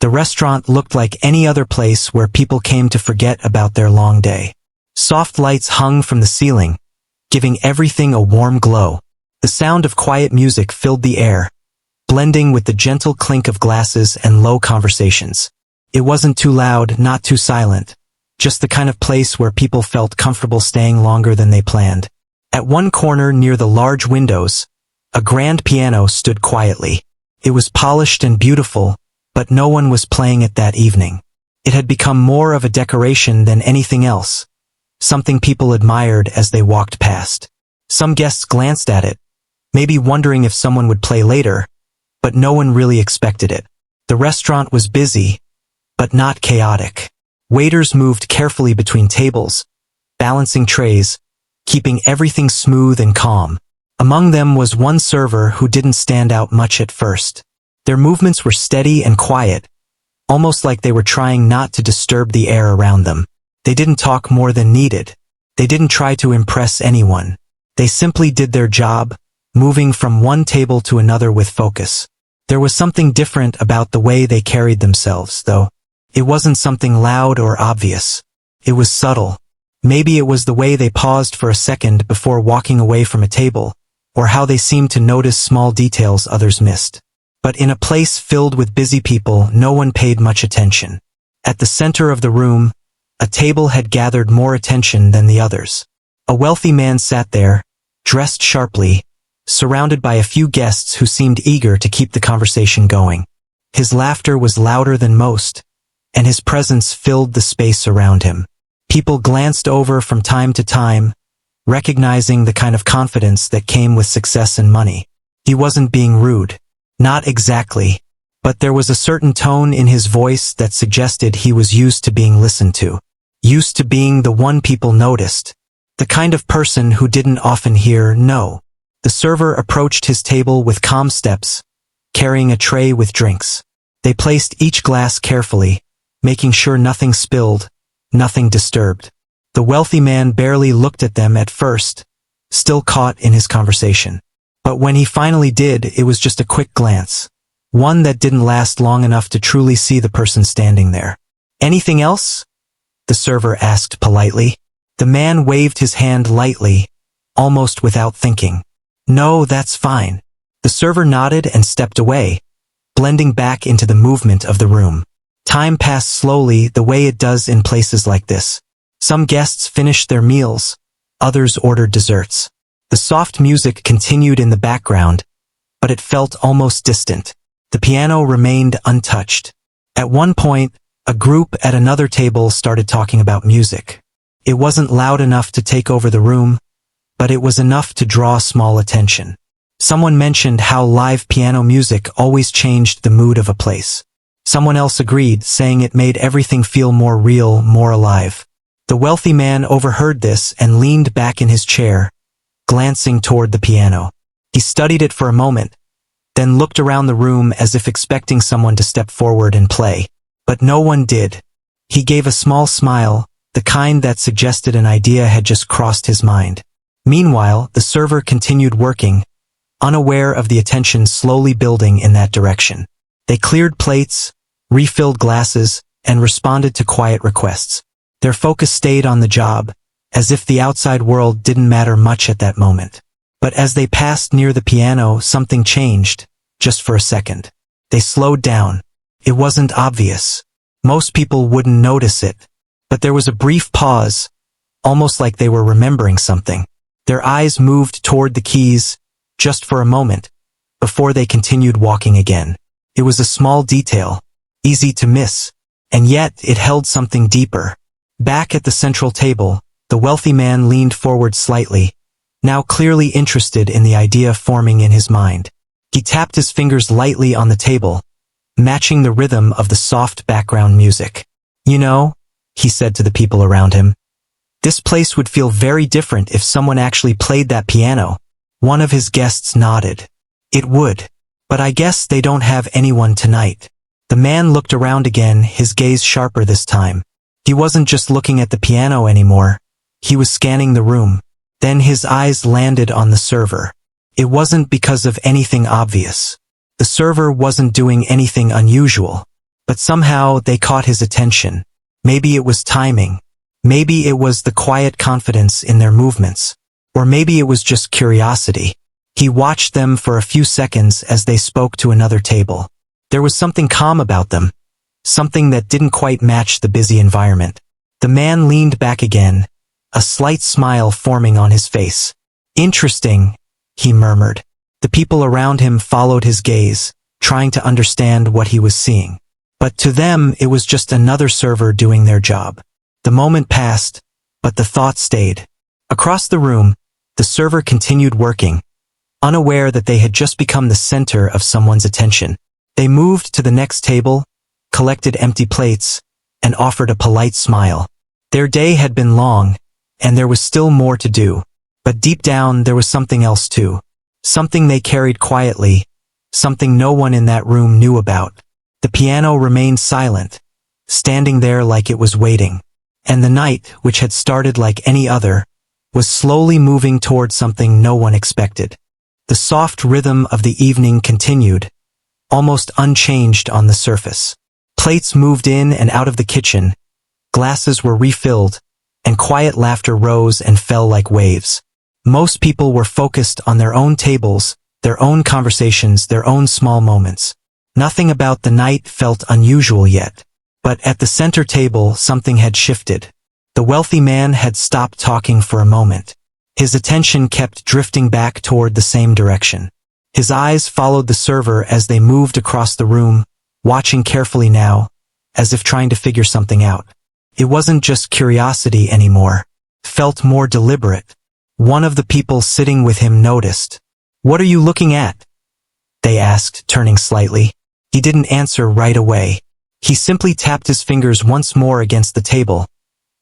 The restaurant looked like any other place where people came to forget about their long day. Soft lights hung from the ceiling, giving everything a warm glow. The sound of quiet music filled the air, blending with the gentle clink of glasses and low conversations. It wasn't too loud, not too silent, just the kind of place where people felt comfortable staying longer than they planned. At one corner near the large windows, a grand piano stood quietly. It was polished and beautiful, but no one was playing it that evening. It had become more of a decoration than anything else, something people admired as they walked past. Some guests glanced at it, maybe wondering if someone would play later, but no one really expected it. The restaurant was busy, but not chaotic. Waiters moved carefully between tables, balancing trays, keeping everything smooth and calm. Among them was one server who didn't stand out much at first. Their movements were steady and quiet, almost like they were trying not to disturb the air around them. They didn't talk more than needed. They didn't try to impress anyone. They simply did their job, moving from one table to another with focus. There was something different about the way they carried themselves, though. It wasn't something loud or obvious. It was subtle. Maybe it was the way they paused for a second before walking away from a table, or how they seemed to notice small details others missed. But in a place filled with busy people, no one paid much attention. At the center of the room, a table had gathered more attention than the others. A wealthy man sat there, dressed sharply, surrounded by a few guests who seemed eager to keep the conversation going. His laughter was louder than most, and his presence filled the space around him. People glanced over from time to time, recognizing the kind of confidence that came with success and money. He wasn't being rude. Not exactly. But there was a certain tone in his voice that suggested he was used to being listened to. Used to being the one people noticed. The kind of person who didn't often hear no. The server approached his table with calm steps, carrying a tray with drinks. They placed each glass carefully, making sure nothing spilled, nothing disturbed. The wealthy man barely looked at them at first, still caught in his conversation. But when he finally did, it was just a quick glance. One that didn't last long enough to truly see the person standing there. "Anything else?" the server asked politely. The man waved his hand lightly, almost without thinking. "No, that's fine." The server nodded and stepped away, blending back into the movement of the room. Time passed slowly, the way it does in places like this. Some guests finished their meals, others ordered desserts. The soft music continued in the background, but it felt almost distant. The piano remained untouched. At one point, a group at another table started talking about music. It wasn't loud enough to take over the room, but it was enough to draw small attention. Someone mentioned how live piano music always changed the mood of a place. Someone else agreed, saying it made everything feel more real, more alive. The wealthy man overheard this and leaned back in his chair, glancing toward the piano. He studied it for a moment, then looked around the room as if expecting someone to step forward and play. But no one did. He gave a small smile, the kind that suggested an idea had just crossed his mind. Meanwhile, the server continued working, unaware of the attention slowly building in that direction. They cleared plates, refilled glasses, and responded to quiet requests. Their focus stayed on the job, as if the outside world didn't matter much at that moment. But as they passed near the piano, something changed, just for a second. They slowed down. It wasn't obvious. Most people wouldn't notice it. But there was a brief pause, almost like they were remembering something. Their eyes moved toward the keys, just for a moment, before they continued walking again. It was a small detail, easy to miss, and yet it held something deeper. Back at the central table, the wealthy man leaned forward slightly, now clearly interested in the idea forming in his mind. He tapped his fingers lightly on the table, matching the rhythm of the soft background music. "You know," he said to the people around him, "this place would feel very different if someone actually played that piano." One of his guests nodded. "It would. But I guess they don't have anyone tonight." The man looked around again, his gaze sharper this time. He wasn't just looking at the piano anymore. He was scanning the room. Then his eyes landed on the server. It wasn't because of anything obvious. The server wasn't doing anything unusual. but somehow they caught his attention. Maybe it was timing. Maybe it was the quiet confidence in their movements. Or maybe it was just curiosity. He watched them for a few seconds as they spoke to another table. There was something calm about them, something that didn't quite match the busy environment. The man leaned back again, a slight smile forming on his face. Interesting, he murmured. The people around him followed his gaze, trying to understand what he was seeing. But to them, it was just another server doing their job. The moment passed, but the thought stayed. Across the room, the server continued working, unaware that they had just become the center of someone's attention. They moved to the next table, collected empty plates, and offered a polite smile. Their day had been long, and there was still more to do. But deep down, there was something else too. Something they carried quietly, something no one in that room knew about. The piano remained silent, standing there like it was waiting. And the night, which had started like any other, was slowly moving toward something no one expected. The soft rhythm of the evening continued, almost unchanged on the surface. Plates moved in and out of the kitchen, glasses were refilled, and quiet laughter rose and fell like waves. Most people were focused on their own tables, their own conversations, their own small moments. Nothing about the night felt unusual yet. But at the center table, something had shifted. The wealthy man had stopped talking for a moment. His attention kept drifting back toward the same direction. His eyes followed the server as they moved across the room, watching carefully now, as if trying to figure something out. It wasn't just curiosity anymore. It felt more deliberate. One of the people sitting with him noticed. "What are you looking at?" they asked, turning slightly. He didn't answer right away. He simply tapped his fingers once more against the table,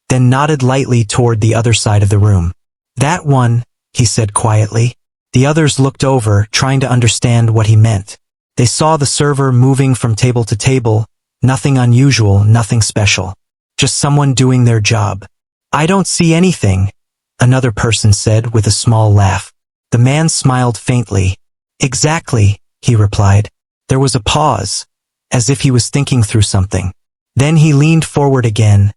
then nodded lightly toward the other side of the room. "That one," he said quietly. The others looked over, trying to understand what he meant. They saw the server moving from table to table, nothing unusual, nothing special. Just someone doing their job. "I don't see anything," another person said with a small laugh. The man smiled faintly. "Exactly," he replied. There was a pause, as if he was thinking through something. Then he leaned forward again,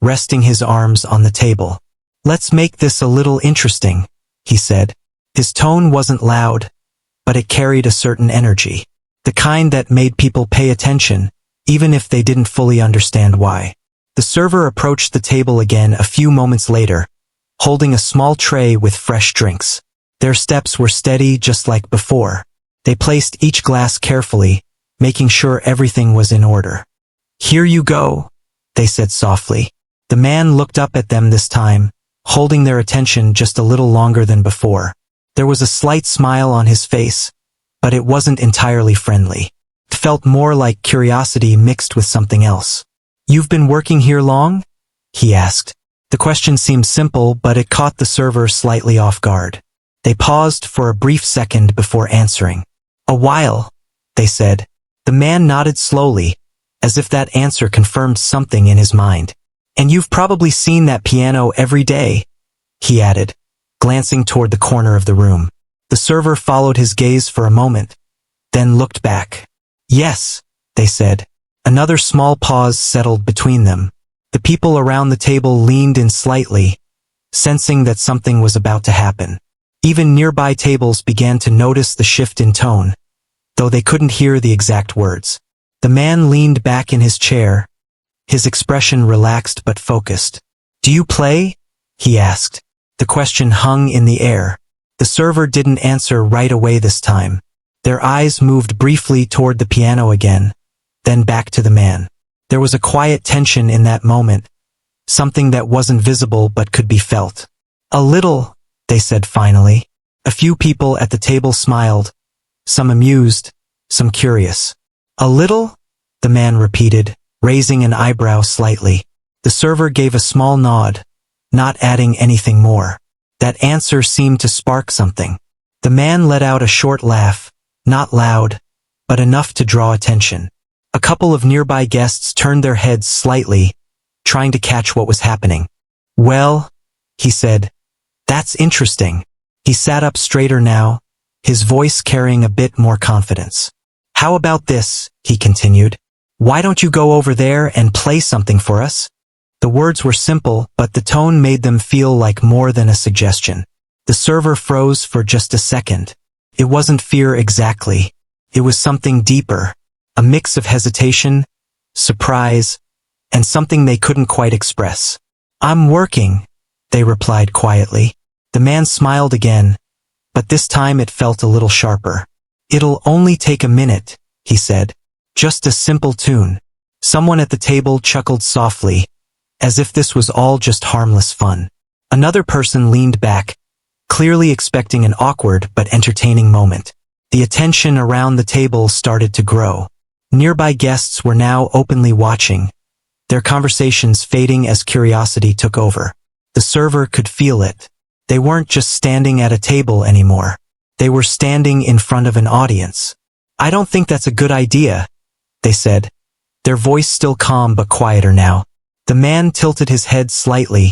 resting his arms on the table. "Let's make this a little interesting," he said. His tone wasn't loud, but it carried a certain energy. The kind that made people pay attention, even if they didn't fully understand why. The server approached the table again a few moments later, holding a small tray with fresh drinks. Their steps were steady just like before. They placed each glass carefully, making sure everything was in order. "Here you go," they said softly. The man looked up at them this time, holding their attention just a little longer than before. There was a slight smile on his face, but it wasn't entirely friendly. It felt more like curiosity mixed with something else. "You've been working here long?" he asked. The question seemed simple, but it caught the server slightly off guard. They paused for a brief second before answering. "A while," they said. The man nodded slowly, as if that answer confirmed something in his mind. "And you've probably seen that piano every day," he added, glancing toward the corner of the room. The server followed his gaze for a moment, then looked back. "Yes," they said. Another small pause settled between them. The people around the table leaned in slightly, sensing that something was about to happen. Even nearby tables began to notice the shift in tone, though they couldn't hear the exact words. The man leaned back in his chair, his expression relaxed but focused. "Do you play?" he asked. The question hung in the air. The server didn't answer right away this time. Their eyes moved briefly toward the piano again, then back to the man. There was a quiet tension in that moment, something that wasn't visible but could be felt. "A little," they said finally. A few people at the table smiled, some amused, some curious. "A little?" the man repeated, raising an eyebrow slightly. The server gave a small nod, not adding anything more. That answer seemed to spark something. The man let out a short laugh, not loud, but enough to draw attention. A couple of nearby guests turned their heads slightly, trying to catch what was happening. "Well," he said, "that's interesting." He sat up straighter now, his voice carrying a bit more confidence. "How about this?" he continued. "Why don't you go over there and play something for us?" The words were simple, but the tone made them feel like more than a suggestion. The server froze for just a second. It wasn't fear exactly. It was something deeper. A mix of hesitation, surprise, and something they couldn't quite express. "I'm working," they replied quietly. The man smiled again, but this time it felt a little sharper. "It'll only take a minute," he said. "Just a simple tune." Someone at the table chuckled softly, as if this was all just harmless fun. Another person leaned back, clearly expecting an awkward but entertaining moment. The attention around the table started to grow. Nearby guests were now openly watching, their conversations fading as curiosity took over. The server could feel it. They weren't just standing at a table anymore. They were standing in front of an audience. "I don't think that's a good idea," they said, their voice still calm but quieter now. The man tilted his head slightly,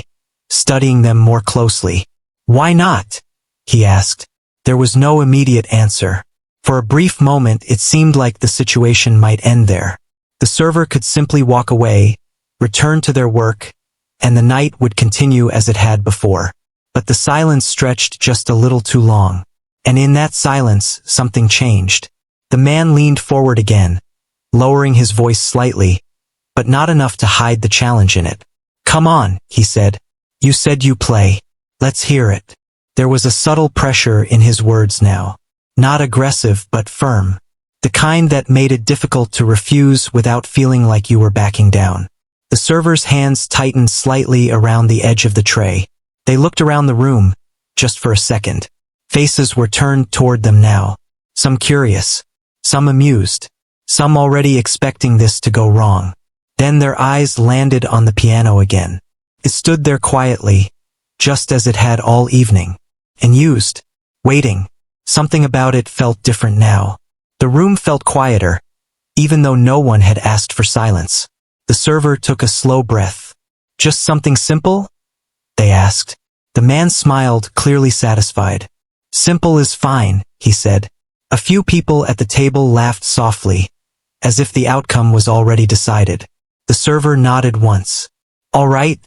studying them more closely. "Why not?" he asked. There was no immediate answer. For a brief moment it seemed like the situation might end there. The server could simply walk away, return to their work, and the night would continue as it had before. But the silence stretched just a little too long. And in that silence, something changed. The man leaned forward again, lowering his voice slightly, but not enough to hide the challenge in it. "Come on," he said. "You said you play. Let's hear it." There was a subtle pressure in his words now. Not aggressive but firm. The kind that made it difficult to refuse without feeling like you were backing down. The server's hands tightened slightly around the edge of the tray. They looked around the room, just for a second. Faces were turned toward them now. Some curious, some amused, some already expecting this to go wrong. Then their eyes landed on the piano again. It stood there quietly, just as it had all evening. Unused, waiting. Something about it felt different now. The room felt quieter, even though no one had asked for silence. The server took a slow breath. "Just something simple?" they asked. The man smiled, clearly satisfied. "Simple is fine," he said. A few people at the table laughed softly, as if the outcome was already decided. The server nodded once. "All right,"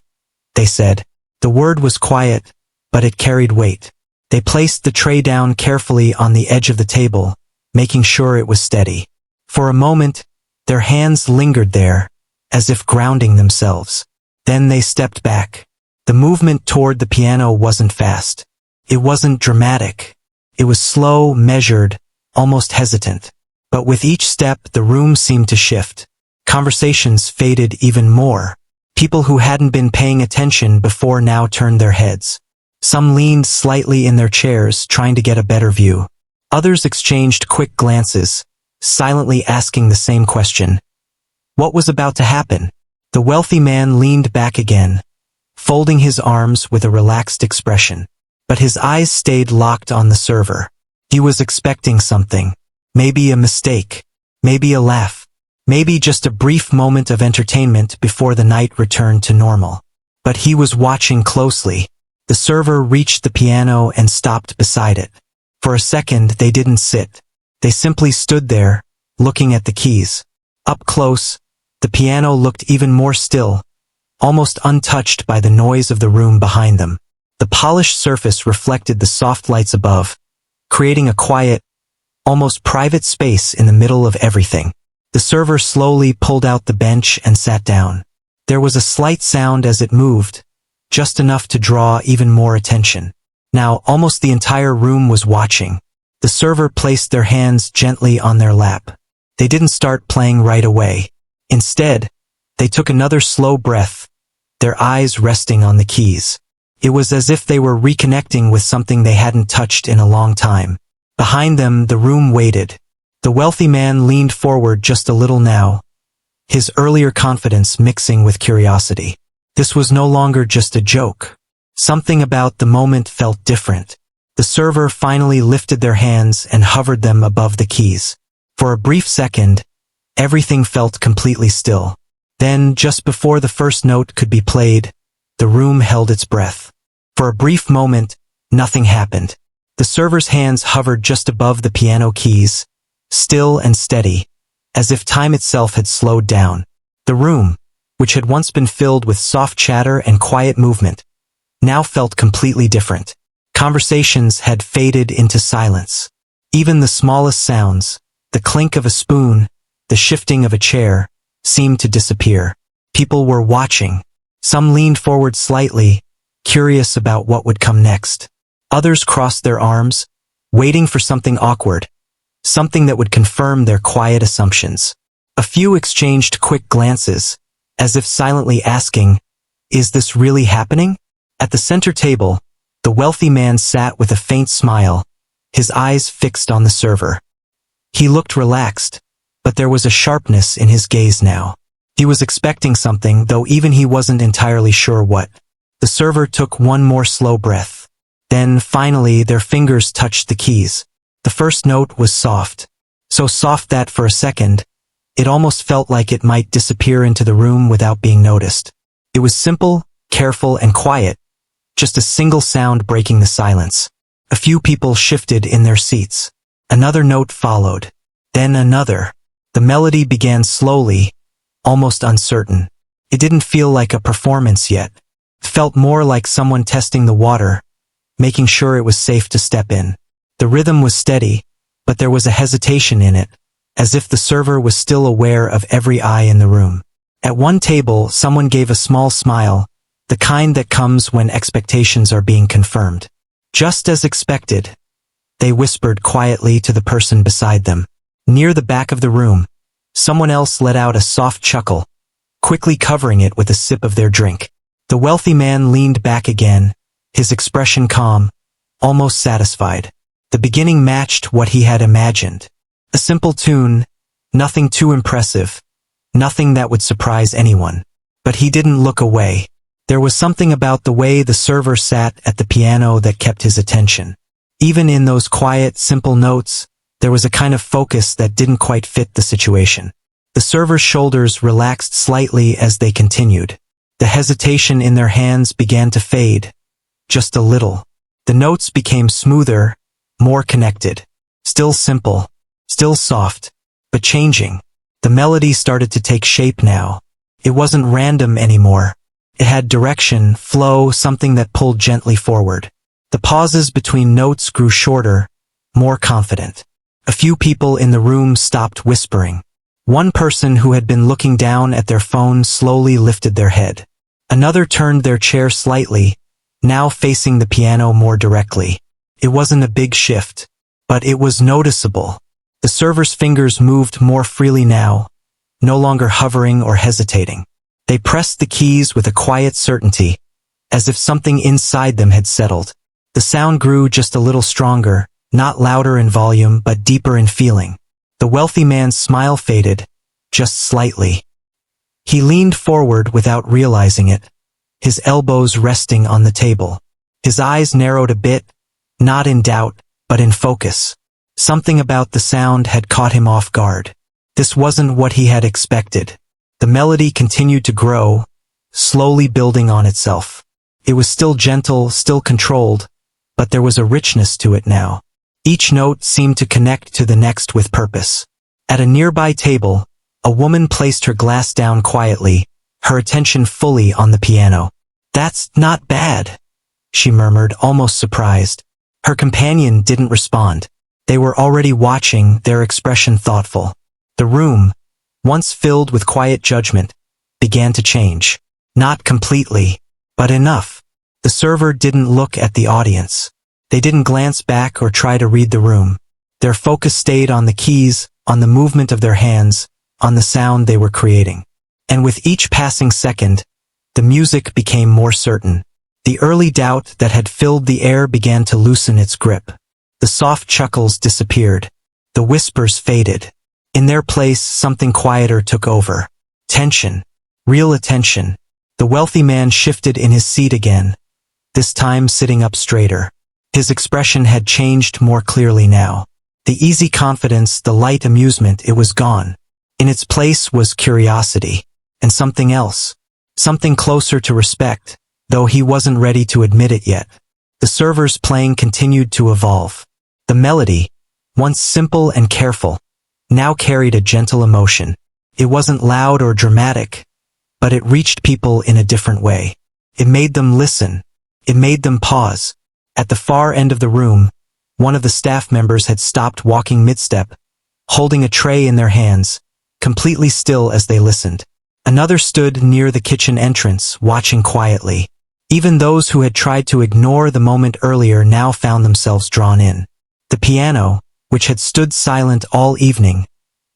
they said. The word was quiet, but it carried weight. They placed the tray down carefully on the edge of the table, making sure it was steady. For a moment, their hands lingered there, as if grounding themselves. Then they stepped back. The movement toward the piano wasn't fast. It wasn't dramatic. It was slow, measured, almost hesitant. But with each step, the room seemed to shift. Conversations faded even more. People who hadn't been paying attention before now turned their heads. Some leaned slightly in their chairs, trying to get a better view. Others exchanged quick glances, silently asking the same question. What was about to happen? The wealthy man leaned back again, folding his arms with a relaxed expression. But his eyes stayed locked on the server. He was expecting something. Maybe a mistake. Maybe a laugh. Maybe just a brief moment of entertainment before the night returned to normal. But he was watching closely. The server reached the piano and stopped beside it. For a second, they didn't sit. They simply stood there, looking at the keys. Up close, the piano looked even more still, almost untouched by the noise of the room behind them. The polished surface reflected the soft lights above, creating a quiet, almost private space in the middle of everything. The server slowly pulled out the bench and sat down. There was a slight sound as it moved, just enough to draw even more attention. Now almost the entire room was watching. The server placed their hands gently on their lap. They didn't start playing right away. Instead, they took another slow breath, their eyes resting on the keys. It was as if they were reconnecting with something they hadn't touched in a long time. Behind them, the room waited. The wealthy man leaned forward just a little now, his earlier confidence mixing with curiosity. This was no longer just a joke. Something about the moment felt different. The server finally lifted their hands and hovered them above the keys. For a brief second, everything felt completely still. Then, just before the first note could be played, the room held its breath. For a brief moment, nothing happened. The server's hands hovered just above the piano keys, still and steady, as if time itself had slowed down. The room, which had once been filled with soft chatter and quiet movement, now felt completely different. Conversations had faded into silence. Even the smallest sounds, the clink of a spoon, the shifting of a chair, seemed to disappear. People were watching. Some leaned forward slightly, curious about what would come next. Others crossed their arms, waiting for something awkward, something that would confirm their quiet assumptions. A few exchanged quick glances, as if silently asking, "Is this really happening?" At the center table, the wealthy man sat with a faint smile, his eyes fixed on the server. He looked relaxed, but there was a sharpness in his gaze now. He was expecting something, though even he wasn't entirely sure what. The server took one more slow breath. Then, finally, their fingers touched the keys. The first note was soft. So soft that for a second, it almost felt like it might disappear into the room without being noticed. It was simple, careful, and quiet, just a single sound breaking the silence. A few people shifted in their seats. Another note followed. Then another. The melody began slowly, almost uncertain. It didn't feel like a performance yet. It felt more like someone testing the water, making sure it was safe to step in. The rhythm was steady, but there was a hesitation in it, as if the server was still aware of every eye in the room. At one table, someone gave a small smile, the kind that comes when expectations are being confirmed. Just as expected, they whispered quietly to the person beside them. Near the back of the room, someone else let out a soft chuckle, quickly covering it with a sip of their drink. The wealthy man leaned back again, his expression calm, almost satisfied. The beginning matched what he had imagined. A simple tune, nothing too impressive, nothing that would surprise anyone. But he didn't look away. There was something about the way the server sat at the piano that kept his attention. Even in those quiet, simple notes, there was a kind of focus that didn't quite fit the situation. The server's shoulders relaxed slightly as they continued. The hesitation in their hands began to fade, just a little. The notes became smoother, more connected. Still simple, still soft, but changing. The melody started to take shape now. It wasn't random anymore. It had direction, flow, something that pulled gently forward. The pauses between notes grew shorter, more confident. A few people in the room stopped whispering. One person who had been looking down at their phone slowly lifted their head. Another turned their chair slightly, now facing the piano more directly. It wasn't a big shift, but it was noticeable. The server's fingers moved more freely now, no longer hovering or hesitating. They pressed the keys with a quiet certainty, as if something inside them had settled. The sound grew just a little stronger, not louder in volume but deeper in feeling. The wealthy man's smile faded, just slightly. He leaned forward without realizing it, his elbows resting on the table. His eyes narrowed a bit, not in doubt, but in focus. Something about the sound had caught him off guard. This wasn't what he had expected. The melody continued to grow, slowly building on itself. It was still gentle, still controlled, but there was a richness to it now. Each note seemed to connect to the next with purpose. At a nearby table, a woman placed her glass down quietly, her attention fully on the piano. "That's not bad," she murmured, almost surprised. Her companion didn't respond. They were already watching, their expression thoughtful. The room, once filled with quiet judgment, began to change. Not completely, but enough. The server didn't look at the audience. They didn't glance back or try to read the room. Their focus stayed on the keys, on the movement of their hands, on the sound they were creating. And with each passing second, the music became more certain. The early doubt that had filled the air began to loosen its grip. The soft chuckles disappeared. The whispers faded. In their place, something quieter took over. Tension. Real attention. The wealthy man shifted in his seat again, this time sitting up straighter. His expression had changed more clearly now. The easy confidence, the light amusement, it was gone. In its place was curiosity. And something else. Something closer to respect, though he wasn't ready to admit it yet. The server's playing continued to evolve. The melody, once simple and careful, now carried a gentle emotion. It wasn't loud or dramatic, but it reached people in a different way. It made them listen. It made them pause. At the far end of the room, one of the staff members had stopped walking mid-step, holding a tray in their hands, completely still as they listened. Another stood near the kitchen entrance, watching quietly. Even those who had tried to ignore the moment earlier now found themselves drawn in. The piano, which had stood silent all evening,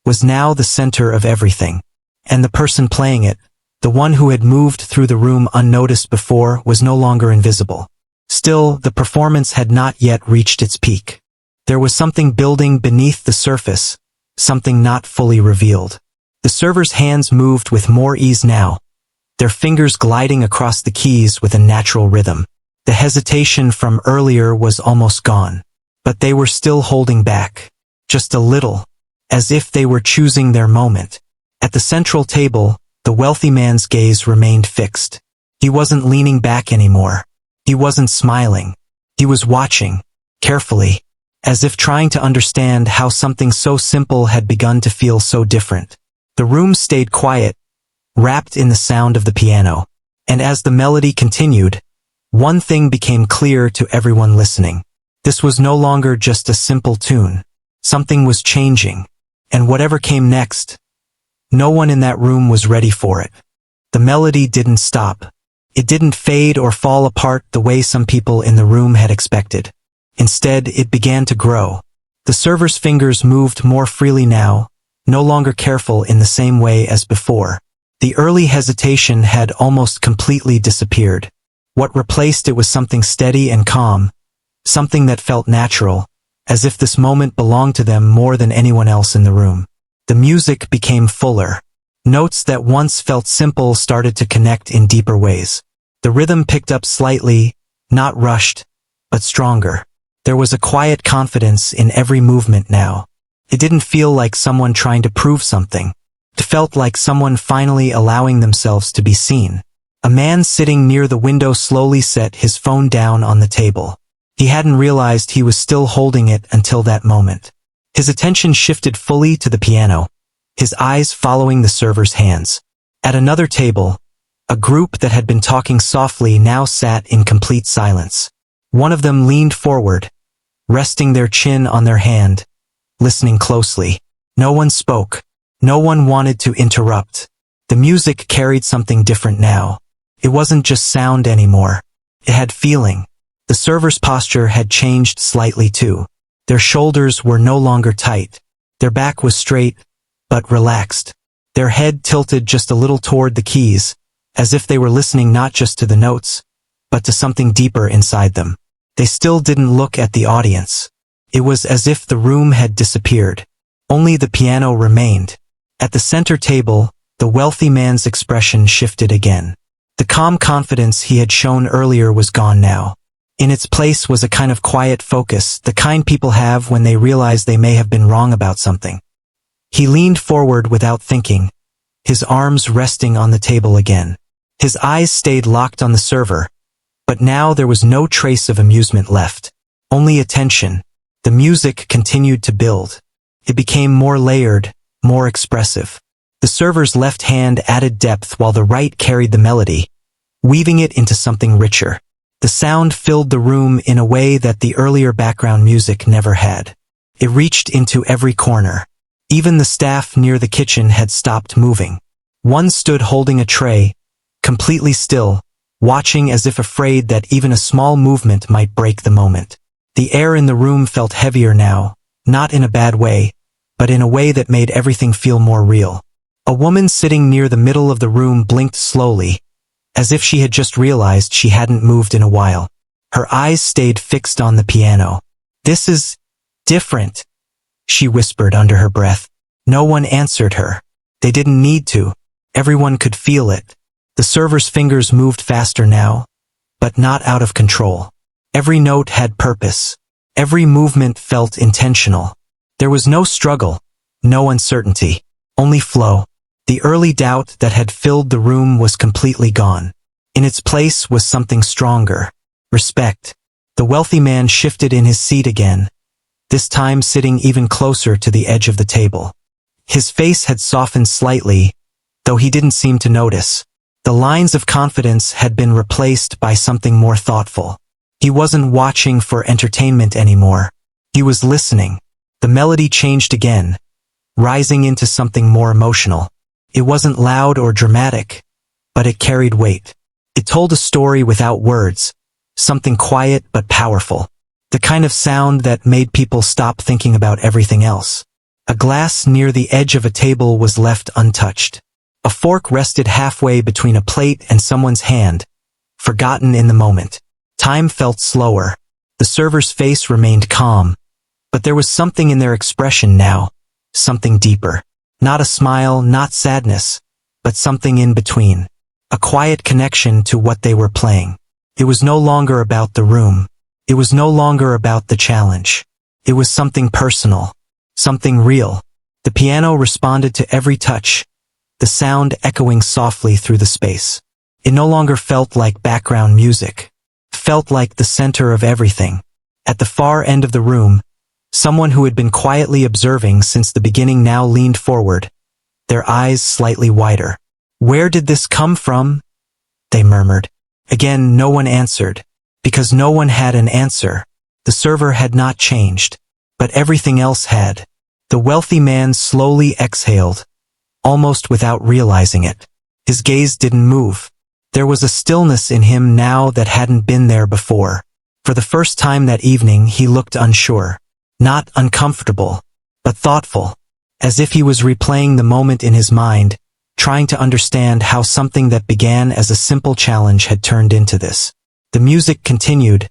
was now the center of everything. And the person playing it, the one who had moved through the room unnoticed before, was no longer invisible. Still, the performance had not yet reached its peak. There was something building beneath the surface, something not fully revealed. The server's hands moved with more ease now, their fingers gliding across the keys with a natural rhythm. The hesitation from earlier was almost gone, but they were still holding back, just a little, as if they were choosing their moment. At the central table, the wealthy man's gaze remained fixed. He wasn't leaning back anymore. He wasn't smiling. He was watching, carefully, as if trying to understand how something so simple had begun to feel so different. The room stayed quiet, wrapped in the sound of the piano, and as the melody continued, one thing became clear to everyone listening. This was no longer just a simple tune. Something was changing, and whatever came next, no one in that room was ready for it. The melody didn't stop. It didn't fade or fall apart the way some people in the room had expected. Instead, it began to grow. The server's fingers moved more freely now, no longer careful in the same way as before. The early hesitation had almost completely disappeared. What replaced it was something steady and calm, something that felt natural, as if this moment belonged to them more than anyone else in the room. The music became fuller. Notes that once felt simple started to connect in deeper ways. The rhythm picked up slightly, not rushed, but stronger. There was a quiet confidence in every movement now. It didn't feel like someone trying to prove something. It felt like someone finally allowing themselves to be seen. A man sitting near the window slowly set his phone down on the table. He hadn't realized he was still holding it until that moment. His attention shifted fully to the piano, his eyes following the server's hands. At another table, a group that had been talking softly now sat in complete silence. One of them leaned forward, resting their chin on their hand, listening closely. No one spoke. No one wanted to interrupt. The music carried something different now. It wasn't just sound anymore. It had feeling. The server's posture had changed slightly too. Their shoulders were no longer tight. Their back was straight, but relaxed. Their head tilted just a little toward the keys, as if they were listening not just to the notes, but to something deeper inside them. They still didn't look at the audience. It was as if the room had disappeared. Only the piano remained. At the center table, the wealthy man's expression shifted again. The calm confidence he had shown earlier was gone now. In its place was a kind of quiet focus, the kind people have when they realize they may have been wrong about something. He leaned forward without thinking, his arms resting on the table again. His eyes stayed locked on the server, but now there was no trace of amusement left. Only attention. The music continued to build. It became more layered, more expressive. The server's left hand added depth while the right carried the melody, weaving it into something richer. The sound filled the room in a way that the earlier background music never had. It reached into every corner. Even the staff near the kitchen had stopped moving. One stood holding a tray, completely still, watching as if afraid that even a small movement might break the moment. The air in the room felt heavier now, not in a bad way, but in a way that made everything feel more real. A woman sitting near the middle of the room blinked slowly, as if she had just realized she hadn't moved in a while. Her eyes stayed fixed on the piano. "This is different," she whispered under her breath. No one answered her. They didn't need to. Everyone could feel it. The server's fingers moved faster now, but not out of control. Every note had purpose. Every movement felt intentional. There was no struggle, no uncertainty, only flow. The early doubt that had filled the room was completely gone. In its place was something stronger. Respect. The wealthy man shifted in his seat again, this time sitting even closer to the edge of the table. His face had softened slightly, though he didn't seem to notice. The lines of confidence had been replaced by something more thoughtful. He wasn't watching for entertainment anymore. He was listening. The melody changed again, rising into something more emotional. It wasn't loud or dramatic, but it carried weight. It told a story without words, something quiet but powerful. The kind of sound that made people stop thinking about everything else. A glass near the edge of a table was left untouched. A fork rested halfway between a plate and someone's hand, forgotten in the moment. Time felt slower. The server's face remained calm, but there was something in their expression now, something deeper. Not a smile, not sadness, but something in between. A quiet connection to what they were playing. It was no longer about the room. It was no longer about the challenge. It was something personal, something real. The piano responded to every touch, the sound echoing softly through the space. It no longer felt like background music. It felt like the center of everything. At the far end of the room, someone who had been quietly observing since the beginning now leaned forward, their eyes slightly wider. "Where did this come from?" they murmured. Again, no one answered, because no one had an answer. The server had not changed, but everything else had. The wealthy man slowly exhaled, almost without realizing it. His gaze didn't move. There was a stillness in him now that hadn't been there before. For the first time that evening, he looked unsure. Not uncomfortable, but thoughtful, as if he was replaying the moment in his mind, trying to understand how something that began as a simple challenge had turned into this. The music continued,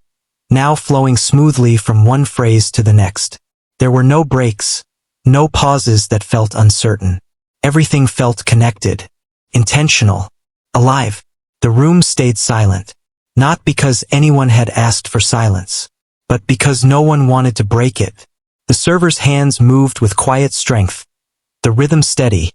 now flowing smoothly from one phrase to the next. There were no breaks, no pauses that felt uncertain. Everything felt connected, intentional, alive. The room stayed silent, not because anyone had asked for silence, but because no one wanted to break it. The server's hands moved with quiet strength, the rhythm steady,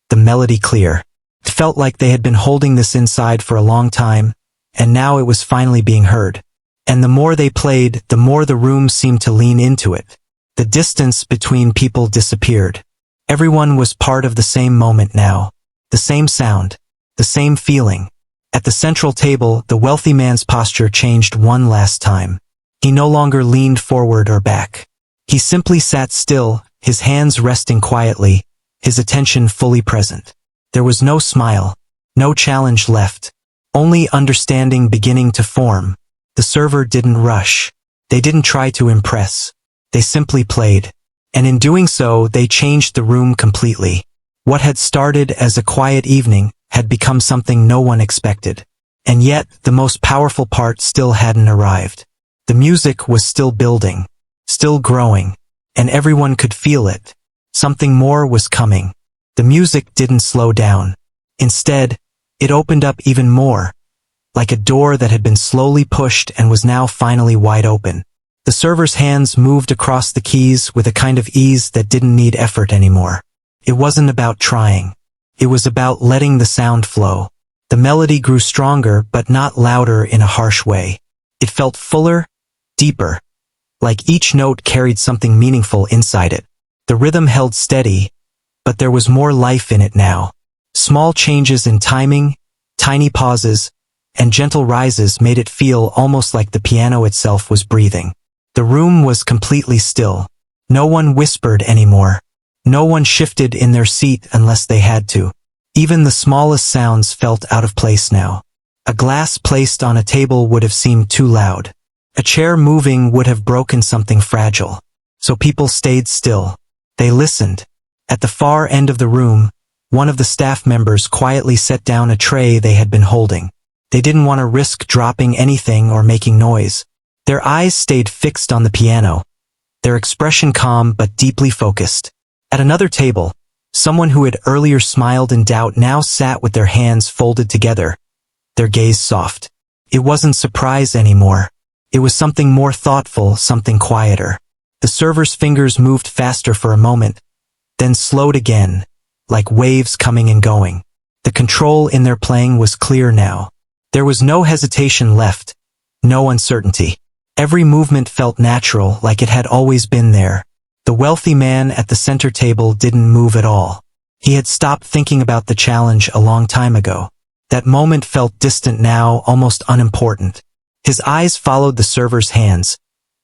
the melody clear. It felt like they had been holding this inside for a long time, and now it was finally being heard. And the more they played, the more the room seemed to lean into it. The distance between people disappeared. Everyone was part of the same moment now. The same sound, the same feeling. At the central table, the wealthy man's posture changed one last time. He no longer leaned forward or back. He simply sat still, his hands resting quietly, his attention fully present. There was no smile, no challenge left, only understanding beginning to form. The server didn't rush. They didn't try to impress. They simply played. And in doing so, they changed the room completely. What had started as a quiet evening had become something no one expected. And yet, the most powerful part still hadn't arrived. The music was still building, still growing, and everyone could feel it. Something more was coming. The music didn't slow down. Instead, it opened up even more, like a door that had been slowly pushed and was now finally wide open. The server's hands moved across the keys with a kind of ease that didn't need effort anymore. It wasn't about trying. It was about letting the sound flow. The melody grew stronger but not louder in a harsh way. It felt fuller, deeper, like each note carried something meaningful inside it. The rhythm held steady, but there was more life in it now. Small changes in timing, tiny pauses, and gentle rises made it feel almost like the piano itself was breathing. The room was completely still. No one whispered anymore. No one shifted in their seat unless they had to. Even the smallest sounds felt out of place now. A glass placed on a table would have seemed too loud. A chair moving would have broken something fragile. So people stayed still. They listened. At the far end of the room, one of the staff members quietly set down a tray they had been holding. They didn't want to risk dropping anything or making noise. Their eyes stayed fixed on the piano, their expression calm but deeply focused. At another table, someone who had earlier smiled in doubt now sat with their hands folded together, their gaze soft. It wasn't surprise anymore. It was something more thoughtful, something quieter. The server's fingers moved faster for a moment, then slowed again, like waves coming and going. The control in their playing was clear now. There was no hesitation left, no uncertainty. Every movement felt natural, like it had always been there. The wealthy man at the center table didn't move at all. He had stopped thinking about the challenge a long time ago. That moment felt distant now, almost unimportant. His eyes followed the server's hands,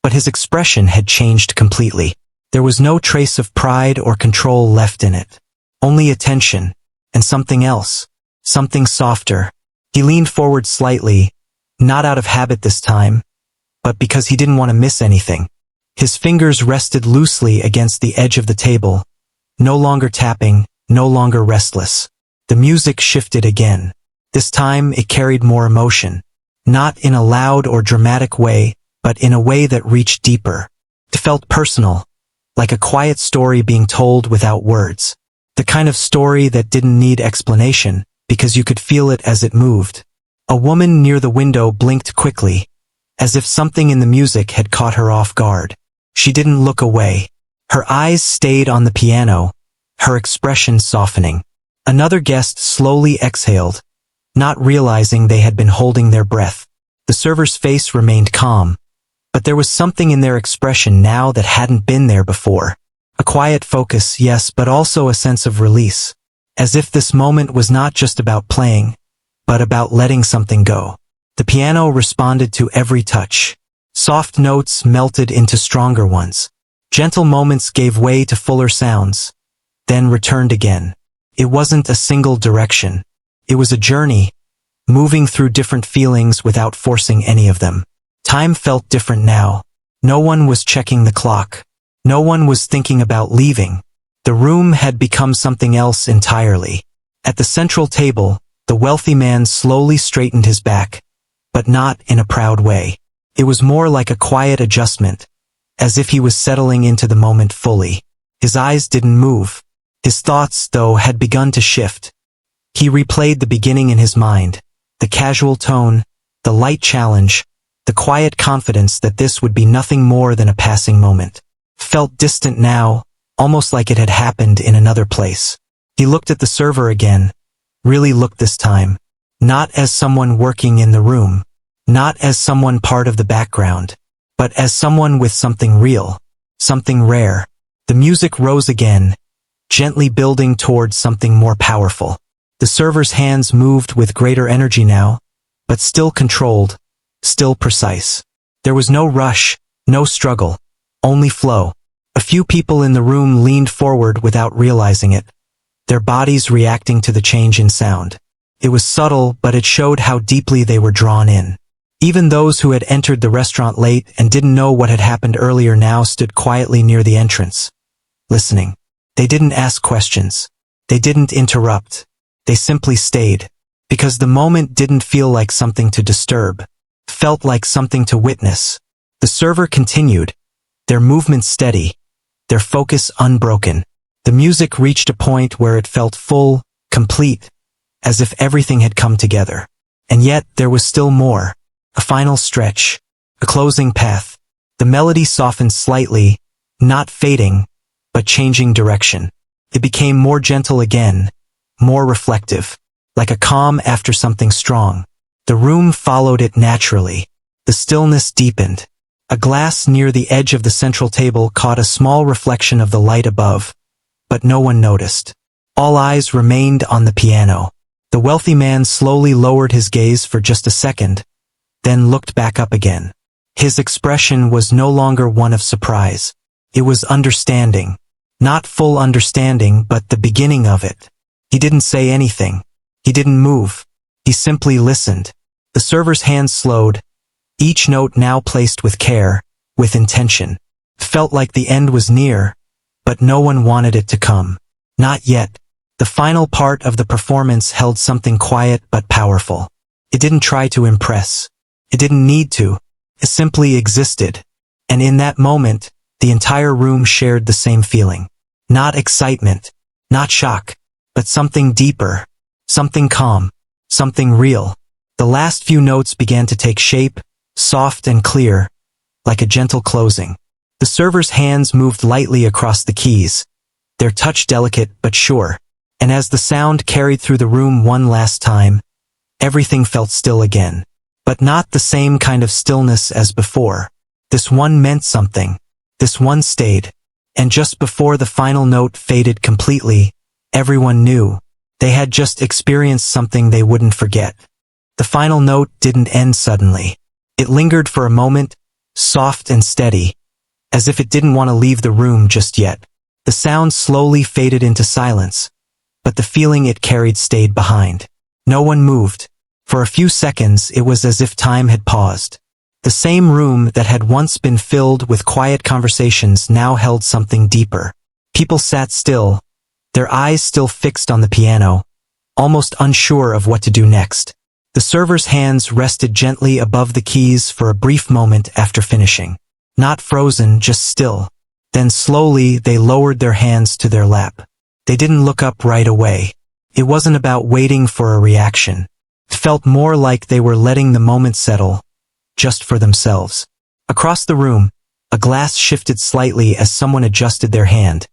but his expression had changed completely. There was no trace of pride or control left in it. Only attention, and something else. Something softer. He leaned forward slightly, not out of habit this time, but because he didn't want to miss anything. His fingers rested loosely against the edge of the table, no longer tapping, no longer restless. The music shifted again. This time it carried more emotion. Not in a loud or dramatic way, but in a way that reached deeper. It felt personal, like a quiet story being told without words. The kind of story that didn't need explanation, because you could feel it as it moved. A woman near the window blinked quickly, as if something in the music had caught her off guard. She didn't look away. Her eyes stayed on the piano, her expression softening. Another guest slowly exhaled, not realizing they had been holding their breath. The server's face remained calm, but there was something in their expression now that hadn't been there before. A quiet focus, yes, but also a sense of release. As if this moment was not just about playing, but about letting something go. The piano responded to every touch. Soft notes melted into stronger ones. Gentle moments gave way to fuller sounds, then returned again. It wasn't a single direction. It was a journey, moving through different feelings without forcing any of them. Time felt different now. No one was checking the clock. No one was thinking about leaving. The room had become something else entirely. At the central table, the wealthy man slowly straightened his back, but not in a proud way. It was more like a quiet adjustment, as if he was settling into the moment fully. His eyes didn't move. His thoughts, though, had begun to shift. He replayed the beginning in his mind, the casual tone, the light challenge, the quiet confidence that this would be nothing more than a passing moment. Felt distant now, almost like it had happened in another place. He looked at the server again, really looked this time, not as someone working in the room, not as someone part of the background, but as someone with something real, something rare. The music rose again, gently building towards something more powerful. The server's hands moved with greater energy now, but still controlled, still precise. There was no rush, no struggle, only flow. A few people in the room leaned forward without realizing it, their bodies reacting to the change in sound. It was subtle, but it showed how deeply they were drawn in. Even those who had entered the restaurant late and didn't know what had happened earlier now stood quietly near the entrance, listening. They didn't ask questions. They didn't interrupt. They simply stayed, because the moment didn't feel like something to disturb, felt like something to witness. The server continued, their movements steady, their focus unbroken. The music reached a point where it felt full, complete, as if everything had come together. And yet there was still more. A final stretch, a closing path. The melody softened slightly, not fading, but changing direction. It became more gentle again, more reflective, like a calm after something strong. The room followed it naturally. The stillness deepened. A glass near the edge of the central table caught a small reflection of the light above, but no one noticed. All eyes remained on the piano. The wealthy man slowly lowered his gaze for just a second, then looked back up again. His expression was no longer one of surprise. It was understanding. Not full understanding, but the beginning of it. He didn't say anything. He didn't move. He simply listened. The server's hands slowed, each note now placed with care, with intention. It felt like the end was near, but no one wanted it to come. Not yet. The final part of the performance held something quiet but powerful. It didn't try to impress. It didn't need to. It simply existed. And in that moment, the entire room shared the same feeling. Not excitement, not shock, but something deeper, something calm, something real. The last few notes began to take shape, soft and clear, like a gentle closing. The server's hands moved lightly across the keys, their touch delicate but sure. And as the sound carried through the room one last time, everything felt still again. But not the same kind of stillness as before. This one meant something. This one stayed. And just before the final note faded completely, everyone knew they had just experienced something they wouldn't forget. The final note didn't end suddenly. It lingered for a moment, soft and steady, as if it didn't want to leave the room just yet. The sound slowly faded into silence, but the feeling it carried stayed behind. No one moved. For a few seconds it was as if time had paused. The same room that had once been filled with quiet conversations now held something deeper. People sat still, their eyes still fixed on the piano, almost unsure of what to do next. The server's hands rested gently above the keys for a brief moment after finishing. Not frozen, just still. Then slowly they lowered their hands to their lap. They didn't look up right away. It wasn't about waiting for a reaction. It felt more like they were letting the moment settle, just for themselves. Across the room, a glass shifted slightly as someone adjusted their hand,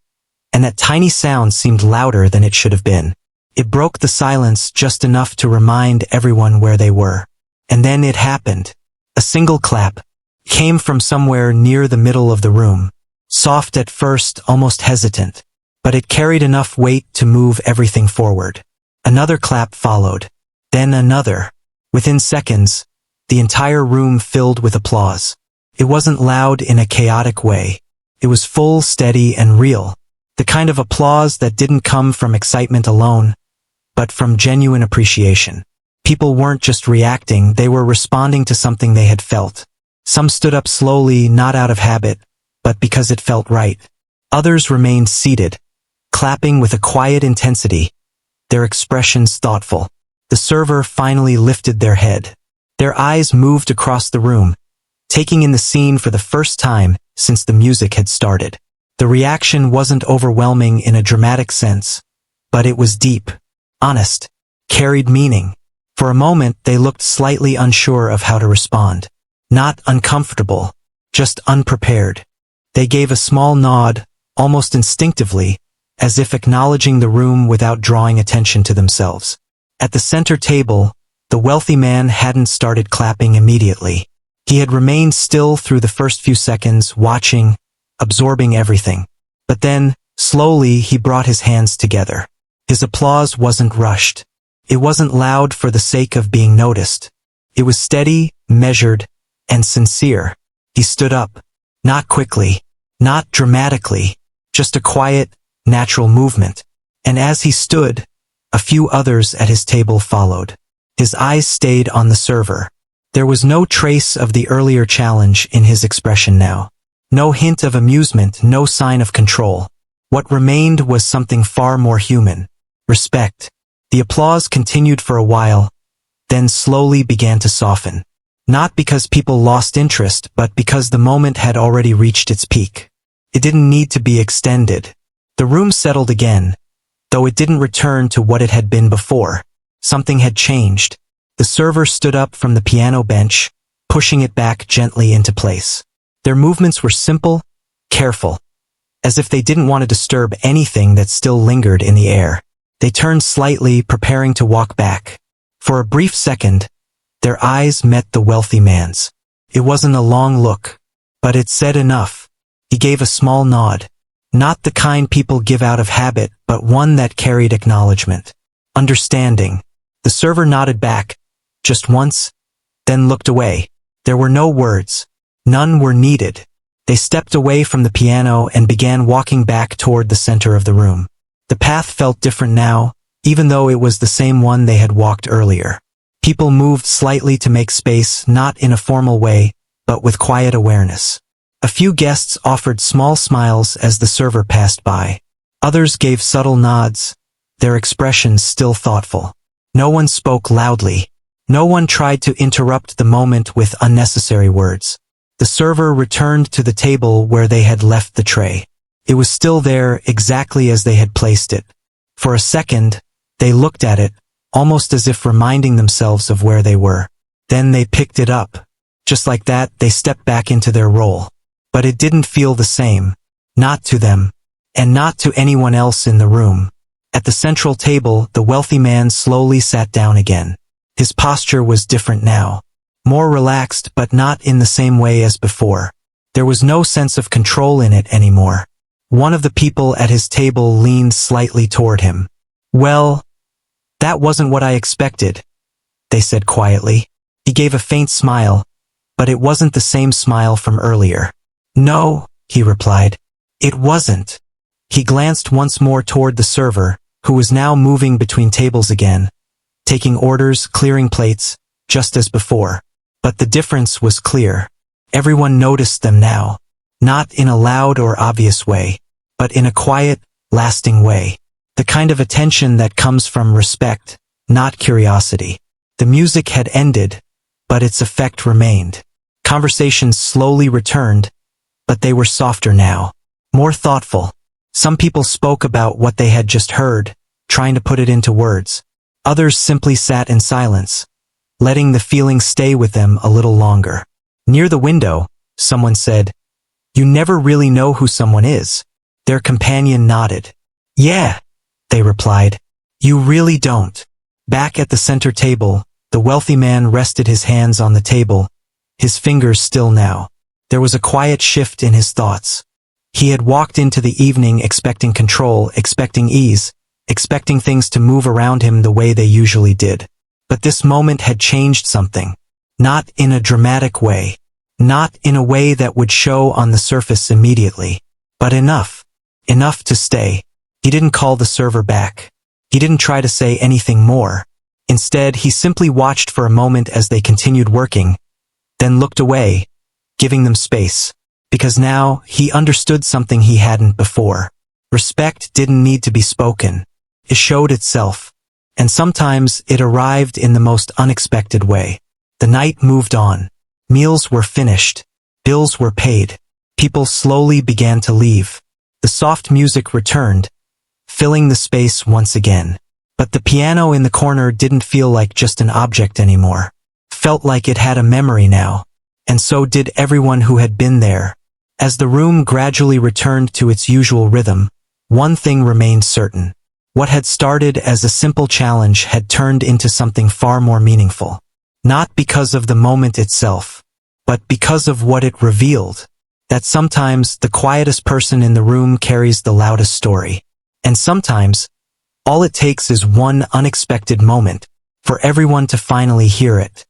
and that tiny sound seemed louder than it should have been. It broke the silence just enough to remind everyone where they were. And then it happened. A single clap came from somewhere near the middle of the room. Soft at first, almost hesitant, but it carried enough weight to move everything forward. Another clap followed. Then another. Within seconds, the entire room filled with applause. It wasn't loud in a chaotic way. It was full, steady, and real. The kind of applause that didn't come from excitement alone, but from genuine appreciation. People weren't just reacting, they were responding to something they had felt. Some stood up slowly, not out of habit, but because it felt right. Others remained seated, clapping with a quiet intensity, their expressions thoughtful. The server finally lifted their head. Their eyes moved across the room, taking in the scene for the first time since the music had started. The reaction wasn't overwhelming in a dramatic sense, but it was deep, honest, carried meaning. For a moment they looked slightly unsure of how to respond. Not uncomfortable, just unprepared. They gave a small nod, almost instinctively, as if acknowledging the room without drawing attention to themselves. At the center table, the wealthy man hadn't started clapping immediately. He had remained still through the first few seconds, watching, absorbing everything. But then, slowly, he brought his hands together. His applause wasn't rushed. It wasn't loud for the sake of being noticed. It was steady, measured, and sincere. He stood up. Not quickly, not dramatically, just a quiet, natural movement. And as he stood, a few others at his table followed. His eyes stayed on the server. There was no trace of the earlier challenge in his expression now. No hint of amusement, no sign of control. What remained was something far more human. Respect. The applause continued for a while, then slowly began to soften. Not because people lost interest, but because the moment had already reached its peak. It didn't need to be extended. The room settled again, though it didn't return to what it had been before. Something had changed. The server stood up from the piano bench, pushing it back gently into place. Their movements were simple, careful, as if they didn't want to disturb anything that still lingered in the air. They turned slightly, preparing to walk back. For a brief second, their eyes met the wealthy man's. It wasn't a long look, but it said enough. He gave a small nod. Not the kind people give out of habit, but one that carried acknowledgement. Understanding. The server nodded back, just once, then looked away. There were no words. None were needed. They stepped away from the piano and began walking back toward the center of the room. The path felt different now, even though it was the same one they had walked earlier. People moved slightly to make space, not in a formal way, but with quiet awareness. A few guests offered small smiles as the server passed by. Others gave subtle nods, their expressions still thoughtful. No one spoke loudly. No one tried to interrupt the moment with unnecessary words. The server returned to the table where they had left the tray. It was still there, exactly as they had placed it. For a second, they looked at it, almost as if reminding themselves of where they were. Then they picked it up. Just like that, they stepped back into their role. But it didn't feel the same. Not to them. And not to anyone else in the room. At the central table, the wealthy man slowly sat down again. His posture was different now. More relaxed, but not in the same way as before. There was no sense of control in it anymore. One of the people at his table leaned slightly toward him. "Well, that wasn't what I expected," they said quietly. He gave a faint smile, but it wasn't the same smile from earlier. "No," he replied. "It wasn't." He glanced once more toward the server, who was now moving between tables again, taking orders, clearing plates, just as before. But the difference was clear. Everyone noticed them now, not in a loud or obvious way, but in a quiet, lasting way. The kind of attention that comes from respect, not curiosity. The music had ended, but its effect remained. Conversations slowly returned, but they were softer now, more thoughtful. Some people spoke about what they had just heard, trying to put it into words. Others simply sat in silence, letting the feeling stay with them a little longer. Near the window, someone said, "You never really know who someone is." Their companion nodded. "Yeah," they replied. "You really don't." Back at the center table, the wealthy man rested his hands on the table, his fingers still now. There was a quiet shift in his thoughts. He had walked into the evening expecting control, expecting ease, expecting things to move around him the way they usually did. But this moment had changed something. Not in a dramatic way. Not in a way that would show on the surface immediately. But enough. Enough to stay. He didn't call the server back. He didn't try to say anything more. Instead, he simply watched for a moment as they continued working, then looked away, giving them space. Because now, he understood something he hadn't before. Respect didn't need to be spoken. It showed itself. And sometimes it arrived in the most unexpected way. The night moved on. Meals were finished. Bills were paid. People slowly began to leave. The soft music returned, filling the space once again. But the piano in the corner didn't feel like just an object anymore. Felt like it had a memory now. And so did everyone who had been there. As the room gradually returned to its usual rhythm, one thing remained certain. What had started as a simple challenge had turned into something far more meaningful. Not because of the moment itself, but because of what it revealed. That sometimes the quietest person in the room carries the loudest story. And sometimes, all it takes is one unexpected moment for everyone to finally hear it.